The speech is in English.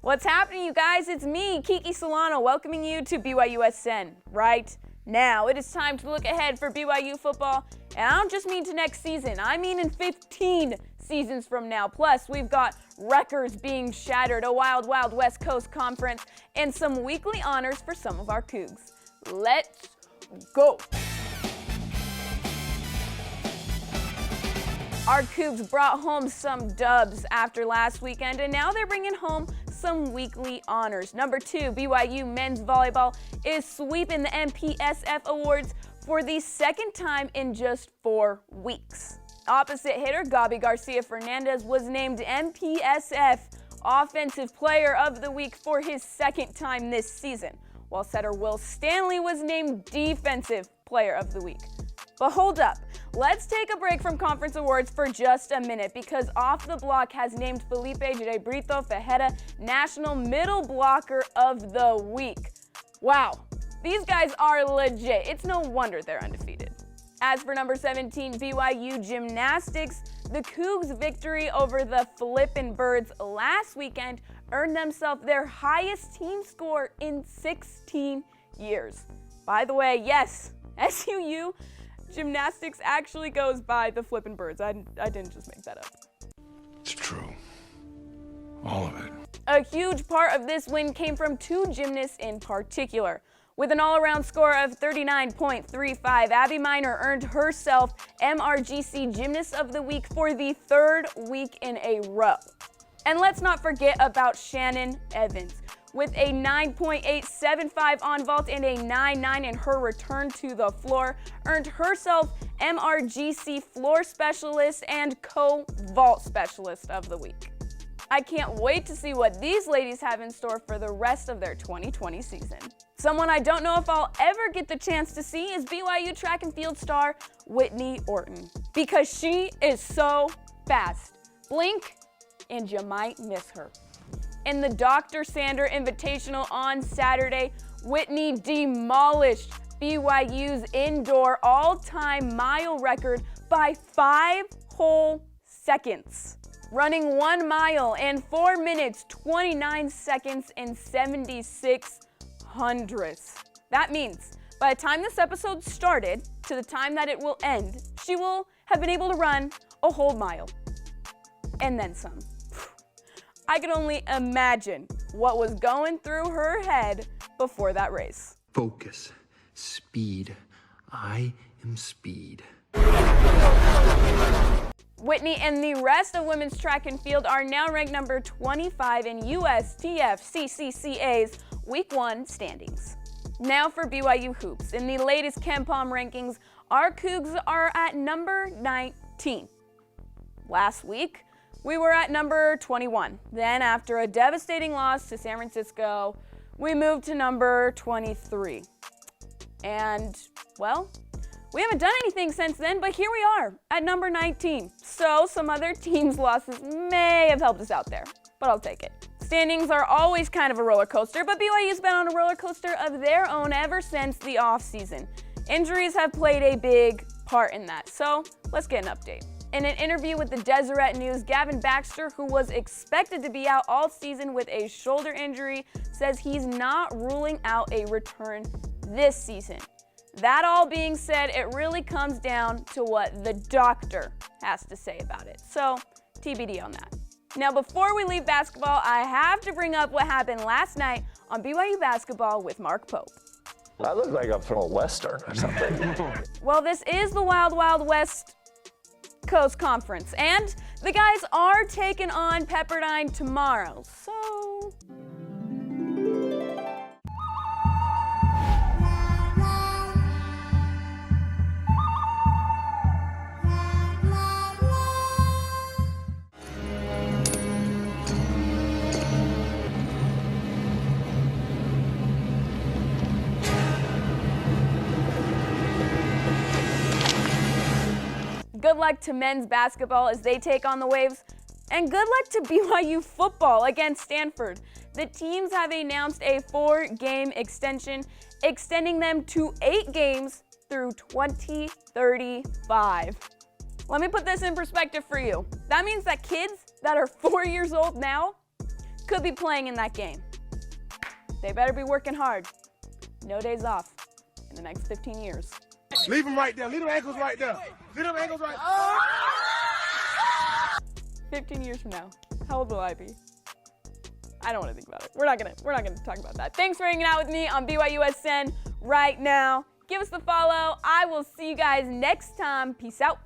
What's happening, you guys? It's me, Kiki Solano, welcoming you to BYUSN. Right now, it is time to look ahead for BYU football, and I don't just mean to next season. I mean in 15 seasons from now. Plus, we've got records being shattered, a wild, wild West Coast conference, and some weekly honors for some of our Cougs. Let's go. Our Cougs brought home some dubs after last weekend, and now they're bringing home some weekly honors. Number 2, BYU men's volleyball is sweeping the MPSF Awards for the second time in just 4 weeks. Opposite hitter Gabi Garcia Fernandez was named MPSF Offensive Player of the Week for his second time this season, while setter Will Stanley was named Defensive Player of the Week. But hold up, let's take a break from conference awards for just a minute, because Off the Block has named Felipe J. Brito Fejeda National Middle Blocker of the Week. Wow, these guys are legit. It's no wonder they're undefeated. As for number 17, BYU Gymnastics, the Cougs' victory over the Flippin' Birds last weekend earned themselves their highest team score in 16 years. By the way, yes, SUU Gymnastics actually goes by the Flippin' Birds. I didn't just make that up. It's true. All of it. A huge part of this win came from 2 gymnasts in particular. With an all-around score of 39.35, Abby Miner earned herself MRGC Gymnast of the Week for the 3rd week in a row. And let's not forget about Shannon Evans, with a 9.875 on vault and a 9.9 in her return to the floor, earned herself MRGC Floor Specialist and Co-Vault Specialist of the Week. I can't wait to see what these ladies have in store for the rest of their 2020 season. Someone I don't know if I'll ever get the chance to see is BYU track and field star Whitney Orton, because she is so fast. Blink and you might miss her. In the Dr. Sander Invitational on Saturday, Whitney demolished BYU's indoor all-time mile record by 5 whole seconds, running 1 mile in 4 minutes, 29 seconds, and 76 hundredths. That means by the time this episode started to the time that it will end, she will have been able to run a whole mile and then some. I can only imagine what was going through her head before that race. Focus. Speed. I am speed. Whitney and the rest of women's track and field are now ranked number 25 in USTF CCCA's Week 1 standings. Now for BYU hoops. In the latest KenPom rankings, our Cougs are at number 19. Last week, we were at number 21. Then, after a devastating loss to San Francisco, we moved to number 23. And, well, we haven't done anything since then, but here we are at number 19. So some other teams' losses may have helped us out there, but I'll take it. Standings are always kind of a roller coaster, but BYU's been on a roller coaster of their own ever since the offseason. Injuries have played a big part in that, so let's get an update. In an interview with the Deseret News, Gavin Baxter, who was expected to be out all season with a shoulder injury, says he's not ruling out a return this season. That all being said, it really comes down to what the doctor has to say about it. So, TBD on that. Now, before we leave basketball, I have to bring up what happened last night on BYU basketball with Mark Pope. I look like I'm from a Western or something. Well, this is the Wild Wild West Coast Conference, and the guys are taking on Pepperdine tomorrow, so... Good luck to men's basketball as they take on the Waves, and good luck to BYU football against Stanford. The teams have announced a 4-game extension, extending them to 8 games through 2035. Let me put this in perspective for you. That means that kids that are 4 years old now could be playing in that game. They better be working hard. No days off in the next 15 years. Leave them right there. Leave them ankles right there. Leave them ankles right there. 15 years from now, how old will I be? I don't want to think about it. We're not gonna talk about that. Thanks for hanging out with me on BYUSN right now. Give us the follow. I will see you guys next time. Peace out.